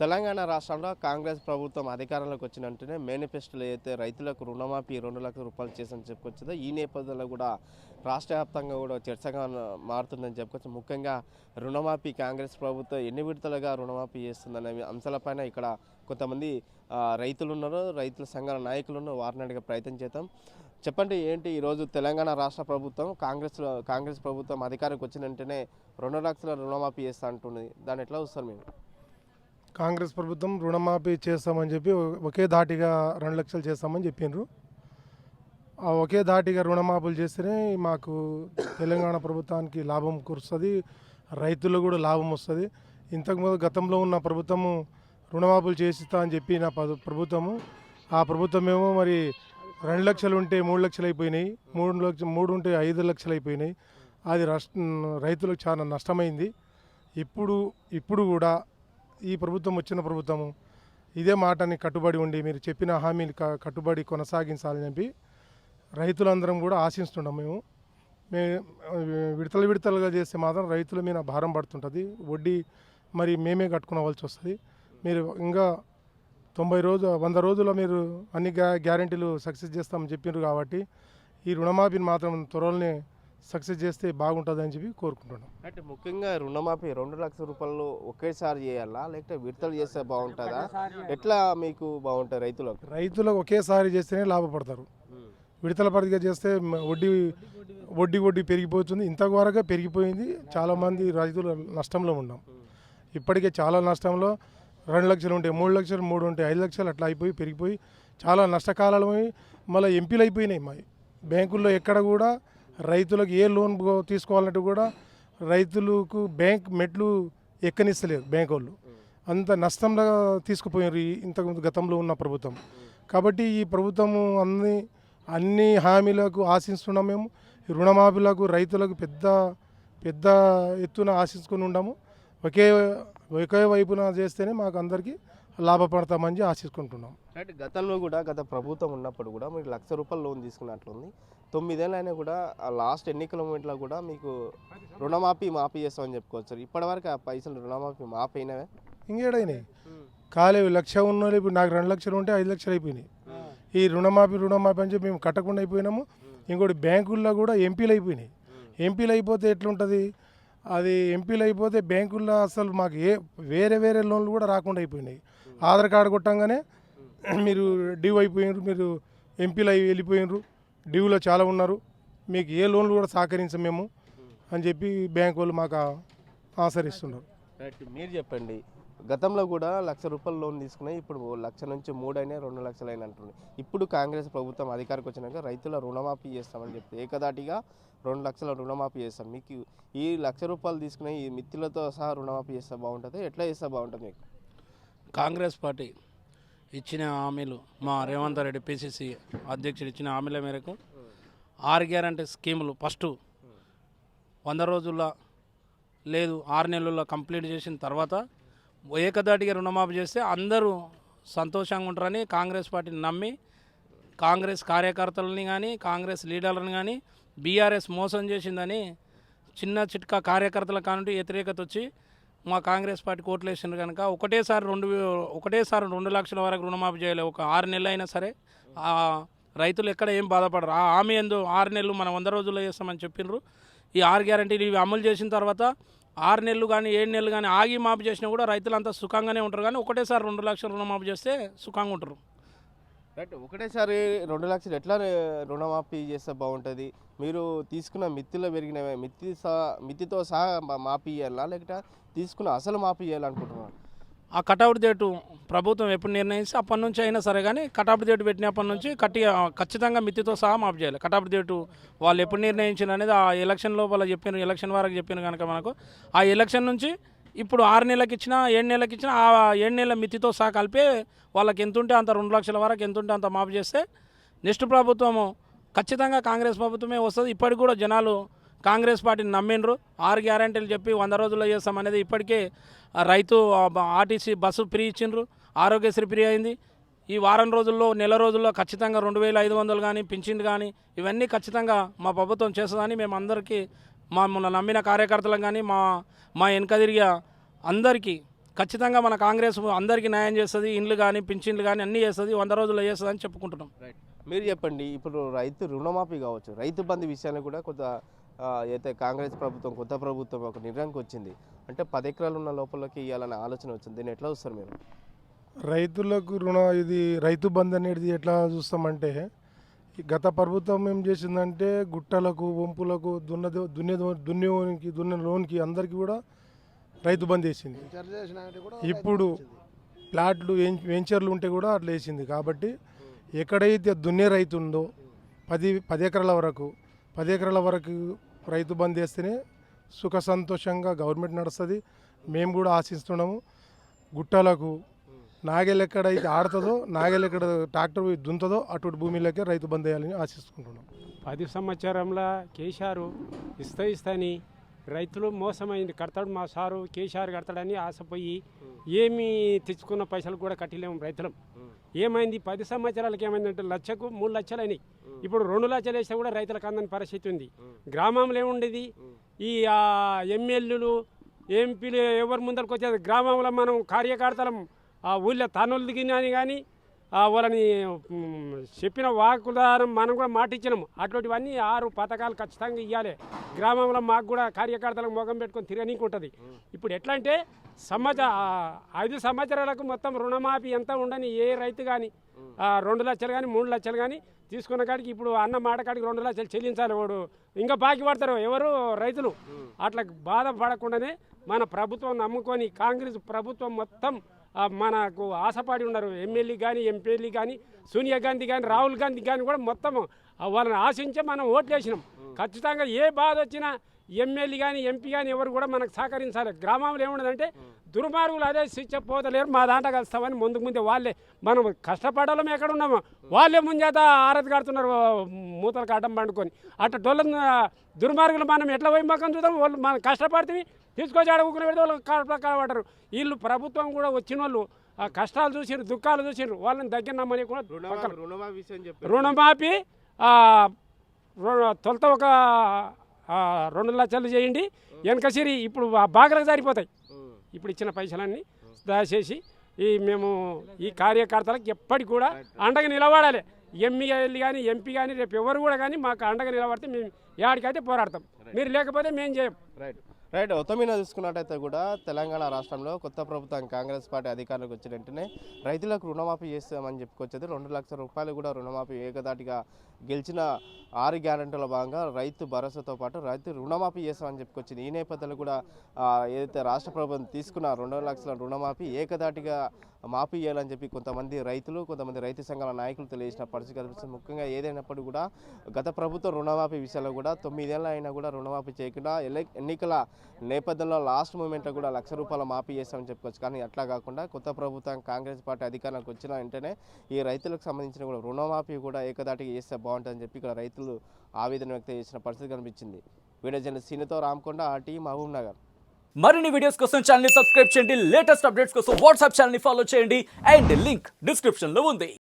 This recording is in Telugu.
తెలంగాణ రాష్ట్రంలో కాంగ్రెస్ ప్రభుత్వం అధికారంలోకి వచ్చిన వెంటనే మేనిఫెస్టోలో అయితే రైతులకు రుణమాఫీ 2 లక్షల రూపాయలు చేసని చెప్పుకొచ్చిందో ఈ నేపథ్యంలో కూడా రాష్ట్ర వ్యాప్తంగా కూడా చర్చగా మారుతుందని చెప్పుకోవచ్చు. ముఖ్యంగా రుణమాఫీ కాంగ్రెస్ ప్రభుత్వం ఎన్ని విడతలుగా రుణమాఫీ చేస్తుందనే అంశాలపైన ఇక్కడ కొంతమంది రైతులు ఉన్నారు, రైతుల సంఘాల నాయకులు ఉన్నారు. వారిని అడిగే ప్రయత్నం చేద్దాం. చెప్పండి, ఏంటి ఈరోజు తెలంగాణ రాష్ట్ర ప్రభుత్వం కాంగ్రెస్ ప్రభుత్వం అధికారంకి వచ్చిన వెంటనే 2 లక్షల రుణమాఫీ చేస్తా అంటుంది. దాన్ని ఎట్లా చూస్తారు మీరు? కాంగ్రెస్ ప్రభుత్వం రుణమాఫీ చేస్తామని చెప్పి ఒకే ధాటిగా 2 లక్షలు చేస్తామని చెప్పిండ్రు. ఆ ఒకే ధాటిగా రుణమాఫీలు చేస్తేనే మాకు తెలంగాణ ప్రభుత్వానికి లాభం కురుస్తుంది, రైతులకు కూడా లాభం వస్తుంది. ఇంతకుముందు గతంలో ఉన్న ప్రభుత్వము రుణమాఫీలు చేసిస్తా అని చెప్పిన ప్రభుత్వము, ఆ ప్రభుత్వమేమో మరి 2 లక్షలు ఉంటే 3 లక్షలు అయిపోయినాయి, 3 ఉంటే 5 లక్షలు అయిపోయినాయి. అది రైతులకు చాలా నష్టమైంది. ఇప్పుడు కూడా ఈ ప్రభుత్వం వచ్చిన ప్రభుత్వము ఇదే మాటని కట్టుబడి ఉండి మీరు చెప్పిన హామీని కట్టుబడి కొనసాగించాలని చెప్పి రైతులందరం కూడా ఆశిస్తున్నాం. విడతలుగా చేస్తే మాత్రం రైతుల మీద భారం పడుతుంటుంది, వడ్డీ మరి మేమే కట్టుకోవాల్సి వస్తుంది. మీరు ఇంకా 100 రోజుల్లో మీరు అన్ని గ్యారెంటీలు సక్సెస్ చేస్తామని చెప్పారు కాబట్టి ఈ రుణమాఫీని మాత్రం త్వరలోనే సక్సెస్ చేస్తే బాగుంటుందని చెప్పి కోరుకుంటున్నాం. అంటే ముఖ్యంగా రుణమాఫీ 2 లక్షల రూపాయలు ఒకేసారి చేయాలా, లేకపోతే విడతలు చేస్తే బాగుంటుందా? ఎట్లా మీకు బాగుంటుంది? రైతులకు ఒకేసారి చేస్తేనే లాభపడతారు. విడతల పరిధిగా చేస్తే వడ్డీ పెరిగిపోతుంది. ఇంతవరకు పెరిగిపోయింది. చాలామంది రైతులు నష్టంలో ఉన్నాం. ఇప్పటికే చాలా నష్టంలో 2 లక్షలు ఉంటే 3 లక్షలు, 3 ఉంటే 5 లక్షలు అట్లా పెరిగిపోయి చాలా నష్టకాలమై మళ్ళీ ఎంపీలు అయిపోయినాయి. మా బ్యాంకుల్లో ఎక్కడ కూడా రైతులకు ఏ లోన్ తీసుకోవాలంటే కూడా రైతులకు బ్యాంక్ మెట్లు ఎక్కనిస్తలేరు బ్యాంకు వాళ్ళు. అంత నష్టంలో తీసుకుపోయారు ఇంతకుముందు గతంలో ఉన్న ప్రభుత్వం. కాబట్టి ఈ ప్రభుత్వము అన్ని హామీలకు ఆశిస్తున్నాం. మేము రుణమాఫీలకు రైతులకు పెద్ద ఎత్తున ఆశించుకొని ఉన్నాము. ఒకే వైపున చేస్తేనే మాకు అందరికీ లాభపడతామని ఆశించుకుంటున్నాం. అంటే గతంలో కూడా గత ప్రభుత్వం ఉన్నప్పుడు కూడా మీరు 1 లక్ష రూపాయలు లోన్ తీసుకున్నట్లుంది. 9 ఏళ్ళైనా కూడా ఆ లాస్ట్ ఎన్నికల మూమెంట్లో కూడా మీకు మాఫీ చేస్తామని చెప్పుకోవచ్చు. ఇప్పటివరకు ఆ పైసలు రుణమాఫీ మాఫీ అయినవే? ఇంకేడైనాయి కాలేవి. 1 లక్ష ఉన్నది ఇప్పుడు నాకు 2 లక్షలు ఉంటే 5 లక్షలు అయిపోయినాయి. ఈ రుణమాఫీ అని చెప్పి మేము కట్టకుండా అయిపోయినాము. ఇంకోటి బ్యాంకుల్లో కూడా ఎంపీలు అయిపోయినాయి. ఎంపీలు అయిపోతే ఎట్లుంటుంది? అది ఎంపీలు అయిపోతే బ్యాంకుల్లో అసలు మాకు వేరే లోన్లు కూడా రాకుండా అయిపోయినాయి. ఆధార్ కార్డు కొట్టంగానే మీరు డ్యూ అయిపోయినారు, మీరు ఎంపీలు వెళ్ళిపోయినారు, డ్యూలో చాలా ఉన్నారు, మీకు ఏ లోన్లు కూడా సహకరించమేము అని చెప్పి బ్యాంకు వాళ్ళు మాకు ఆచరిస్తున్నారు. మీరు చెప్పండి, గతంలో కూడా 1 లక్ష రూపాయలు లోన్ తీసుకున్నాయి, ఇప్పుడు 1 లక్ష నుంచి 3 అయినా 2 లక్షలు అయినా అంటుంది. ఇప్పుడు కాంగ్రెస్ ప్రభుత్వం అధికారికి వచ్చినాక రైతుల రుణమాఫీ చేస్తామని చెప్పి ఏకదాటిగా 2 లక్షల రుణమాఫీ చేస్తాం. మీకు ఈ 1 లక్ష రూపాయలు తీసుకునే ఈ మిత్తులతో సహా రుణమాఫీ చేస్తే బాగుంటుంది? ఎట్లా చేస్తే బాగుంటుంది? మీకు కాంగ్రెస్ పార్టీ ఇచ్చిన హామీలు, మా రేవంత్ రెడ్డి పిసిసి అధ్యక్షుడు ఇచ్చిన హామీల మేరకు 6 గ్యారంటీ స్కీములు ఫస్ట్ 100 రోజుల్లో లేదు 6 నెలల్లో కంప్లీట్ చేసిన తర్వాత ఏకదాటిగా రుణమాఫీ చేస్తే అందరూ సంతోషంగా ఉంటారని కాంగ్రెస్ పార్టీని నమ్మి కాంగ్రెస్ కార్యకర్తలని కానీ కాంగ్రెస్ లీడర్లను కానీ బీఆర్ఎస్ మోసం చేసిందని చిన్న చిట్కా కార్యకర్తల కానుండి వ్యతిరేకత వచ్చి మా కాంగ్రెస్ పార్టీ కోట్లు వేసిండ్రు కనుక ఒకటేసారి 2 లక్షల వరకు రుణమాఫీ చేయలేదు. ఒక 6 నెలలు అయినా సరే రైతులు ఎక్కడ ఏం బాధపడరు. ఆ హామీ 6 నెలలు మనం 100 రోజుల్లో చేస్తామని చెప్పిండ్రు. ఈ 6 గ్యారంటీలు ఇవి అమలు చేసిన తర్వాత 6 నెలలు కానీ 7 నెలలు కానీ ఆగి మాఫీ చేసినా కూడా రైతులంతా సుఖంగానే ఉంటారు. కానీ ఒకటేసారి 2 లక్షలు రుణమాఫీ చేస్తే సుఖంగా ఉంటారు. రైట్. ఒకటేసారి 2 లక్షలు ఎట్లా రుణమాఫీ చేస్తే బాగుంటుంది? మీరు తీసుకున్న మిత్తిలో పెరిగిన మిత్తితో సహా మాఫీ చేయాలా, లేకపోతే తీసుకున్న అసలు మాఫీ చేయాలనుకుంటున్నాను? ఆ కటౌట్ డేటు ప్రభుత్వం ఎప్పుడు నిర్ణయిస్తే అప్పటి నుంచి అయినా సరే కానీ కటౌట్ డేటు పెట్టినప్పటి నుంచి ఖచ్చితంగా మిత్తితో సహా మాఫీ చేయాలి. కటౌట్ డేటు వాళ్ళు ఎప్పుడు నిర్ణయించారు అనేది ఆ ఎలక్షన్ లోపల చెప్పిన, ఎలక్షన్ వరకు చెప్పిన కనుక మనకు ఆ ఎలక్షన్ నుంచి ఇప్పుడు 6 నెలలకు ఇచ్చినా 7 నెలలకు ఇచ్చినా ఆ 7 నెలల మిత్తితో సహా కలిపి వాళ్ళకి ఎంత ఉంటే అంత 2 లక్షల వరకు ఎంత ఉంటే అంత మాఫీ చేస్తే నెక్స్ట్ ప్రభుత్వము ఖచ్చితంగా కాంగ్రెస్ ప్రభుత్వమే వస్తుంది. ఇప్పటికి కూడా జనాలు కాంగ్రెస్ పార్టీని నమ్మిండ్రు. 6 గ్యారెంటీలు చెప్పి 100 రోజుల్లో చేస్తామనేది ఇప్పటికే రైతు ఆర్టీసీ బస్సు ఫ్రీ ఇచ్చిండ్రు, ఆరోగ్యశ్రీ ఫ్రీ అయింది. ఈ వారం రోజుల్లో నెల రోజుల్లో ఖచ్చితంగా 2500 కానీ పింఛన్ కానీ ఇవన్నీ ఖచ్చితంగా మా ప్రభుత్వం చేస్తుందని మేము అందరికీ మమ్మల్ని నమ్మిన కార్యకర్తలకు కానీ మా వెనక తిరిగే అందరికీ ఖచ్చితంగా మన కాంగ్రెస్ అందరికీ న్యాయం చేస్తుంది, ఇండ్లు కానీ పింఛన్లు కానీ అన్నీ చేస్తుంది, 100 రోజుల్లో చేస్తుంది అని చెప్పుకుంటున్నాం. రైట్. మీరు చెప్పండి, ఇప్పుడు రైతు రుణమాఫీ కావచ్చు, రైతు బంధు విషయాన్ని కూడా కొంత అయితే కాంగ్రెస్ ప్రభుత్వం కొత్త ప్రభుత్వం ఒక నిర్ణయానికి వచ్చింది. అంటే 10 ఎకరాలు ఉన్న లోపలికి ఇవ్వాలనే ఆలోచన వచ్చింది. దీన్ని ఎట్లా చూస్తారు మీరు? రైతులకు ఇది రైతు బంధు అనేది ఎట్లా చూస్తామంటే, ఈ గత ప్రభుత్వం ఏం చేసిందంటే గుట్టలకు వంపులకు దున్నే లోన్కి అందరికీ కూడా రైతు బంద్ వేసింది. ఇప్పుడు ప్లాట్లు వెంచర్లు ఉంటే కూడా అట్లా వేసింది. కాబట్టి ఎక్కడైతే దున్నే రైతు ఉందో 10 ఎకరాల వరకు రైతు బంద్ వేస్తేనే సుఖ సంతోషంగా గవర్నమెంట్ నడుస్తుంది. మేము కూడా ఆశిస్తున్నాము. గుట్టలకు నాగేలు ఎక్కడైతే ఆడుతుందో, నాగేలు ఎక్కడ ట్రాక్టర్ దున్నుతుందో అటువంటి భూమిలోకే రైతు బంద్ వేయాలని ఆశిస్తున్నాం. 10 సంవత్సరంలో కేసీఆర్ ఇస్తాని రైతులు మోసమైంది. కడతాడు మా సారు కేసీఆర్ కడతాడని ఆశపోయి ఏమి తెచ్చుకున్న పైసలు కూడా కట్టలేము రైతులం. ఏమైంది 10 సంవత్సరాలకి ఏమైందంటే లక్షకు 3 లక్షలు అయినాయి. ఇప్పుడు 2 లక్షలు వేస్తే కూడా రైతులకు అందని పరిస్థితి ఉంది. గ్రామంలో ఏముండేది, ఈ ఎమ్మెల్యేలు ఎంపీలు ఎవరి ముందరికి వచ్చేది, గ్రామంలో మనం కార్యకర్తలం ఆ ఊళ్ళో తనులు దిగినని కానీ వాళ్ళని చెప్పిన వాకుదారం మనం కూడా మాట ఇచ్చినాము. అటువంటివన్నీ 6 పథకాలు ఖచ్చితంగా ఇవ్వాలి. గ్రామంలో మాకు కూడా కార్యకర్తలకు మొగం పెట్టుకొని తిరగనీకి ఉంటుంది. ఇప్పుడు ఎట్లా అంటే 5 సంవత్సరాలకు మొత్తం రుణమాఫీ ఎంత ఉండని ఏ రైతు కానీ 2 లక్షలు కానీ 3 లక్షలు కానీ తీసుకున్న కాడికి ఇప్పుడు అన్న మాట కాడికి 2 లక్షలు చెల్లించాలి. వాడు ఇంకా బాకీ పడతారు ఎవరు రైతులు. అట్లా బాధపడకుండానే మన ప్రభుత్వం నమ్ముకొని కాంగ్రెస్ ప్రభుత్వం మొత్తం మనకు ఆశపడి ఉన్నారు. ఎమ్మెల్యే కానీ ఎంపీలు కానీ సోనియా గాంధీ కానీ రాహుల్ గాంధీ కానీ కూడా మొత్తం వాళ్ళని ఆశించే మనం ఓట్లు వేసినాం. ఖచ్చితంగా ఏ బాధ వచ్చినా ఎమ్మెల్యే కానీ ఎంపీ కానీ ఎవరు కూడా మనకు సహకరించాలి. గ్రామంలో ఏముండదంటే దుర్మార్గులు అదే శిక్ష పోతలేరు, మా దాంట్లో కలుస్తామని ముందే వాళ్ళే మనం కష్టపడాలం ఎక్కడ ఉన్నాము వాళ్ళే ముంజేత ఆరతి కడుతున్నారు మూతలకు అడ్డం పండుకొని. అట్లా డొల్ల దుర్మార్గులు మనం ఎట్లా పోయి మొక్కం చూద్దాం. వాళ్ళు మనం కష్టపడితే తీసుకొచ్చి అడుగుకుని పెడితే వాళ్ళు కష్టపడరు. వీళ్ళు ప్రభుత్వం కూడా వచ్చిన వాళ్ళు కష్టాలు చూసిరు, దుఃఖాలు చూసిరు, వాళ్ళని దగ్గర నమ్మని కూడా రుణమాఫీ తొలత ఒక 2 లక్షలు చేయండి వెనకసిరి ఇప్పుడు బాగా సరిపోతాయి. ఇప్పుడు ఇచ్చిన పైసలన్నీ దయచేసి మేము ఈ కార్యకర్తలకు ఎప్పటికి కూడా అండగా నిలబడాలి. ఎమ్మెల్యే కానీ ఎంపీ కానీ రేపు ఎవరు కూడా కానీ మాకు అండగా నిలబడితే మేము ఏడికైతే పోరాడతాం. మీరు లేకపోతే మేము చేయం. రైట్. మొత్తమీద చూసుకున్నట్టయితే కూడా తెలంగాణ రాష్ట్రంలో కొత్త ప్రభుత్వం కాంగ్రెస్ పార్టీ అధికారంలోకి వచ్చిన వెంటనే రైతులకు రుణమాఫీ చేస్తామని చెప్పుకొచ్చేది. 2 లక్షల రూపాయలు కూడా రుణమాఫీ ఏకదాటిగా గెలిచిన 6 గ్యారెంటీల భాగంగా రైతు భరోసాతో పాటు రైతు రుణమాఫీ చేస్తామని చెప్పుకొచ్చింది. ఈ నేపథ్యంలో కూడా ఏదైతే రాష్ట్ర ప్రభుత్వం తీసుకున్న 2 లక్షల రుణమాఫీ ఏకదాటిగా మాఫీ చేయాలని చెప్పి కొంతమంది రైతులు, కొంతమంది రైతు సంఘాల నాయకులు తెలియజేసిన పరిస్థితి కనిపిస్తుంది. ముఖ్యంగా ఏదైనప్పటికీ కూడా గత ప్రభుత్వం రుణమాఫీ విషయంలో కూడా 9 ఏళ్ళు అయినా కూడా రుణమాఫీ చేయకుండా ఎన్నికల నేపథ్యంలో లాస్ట్ మూమెంట్లో కూడా ₹1,00,000 మాఫీ చేస్తామని చెప్పుకోవచ్చు. కానీ అట్లా కాకుండా కొత్త ప్రభుత్వం కాంగ్రెస్ పార్టీ అధికారానికి వచ్చిన వెంటనే ఈ రైతులకు సంబంధించిన కూడా రుణమాఫీ కూడా ఏకదాటిగా చేస్తే బాగుంటుందని చెప్పి ఇక్కడ రైతులు ఆవేదన వ్యక్తం చేసిన పరిస్థితి కనిపించింది. వీడియో జర్నలిస్ట్ సీనితో రామకొండ, ఆర్టీ, మహబూబ్ నగర్. మరిన్ని వీడియోస్ కోసం ఛానల్ ని సబ్స్క్రైబ్ చేయండి. లేటెస్ట్ అప్డేట్స్ కోసం వాట్సాప్ ఛానల్ ని ఫాలో చేయండి. అండ్ లింక్ డిస్క్రిప్షన్ లో ఉంది.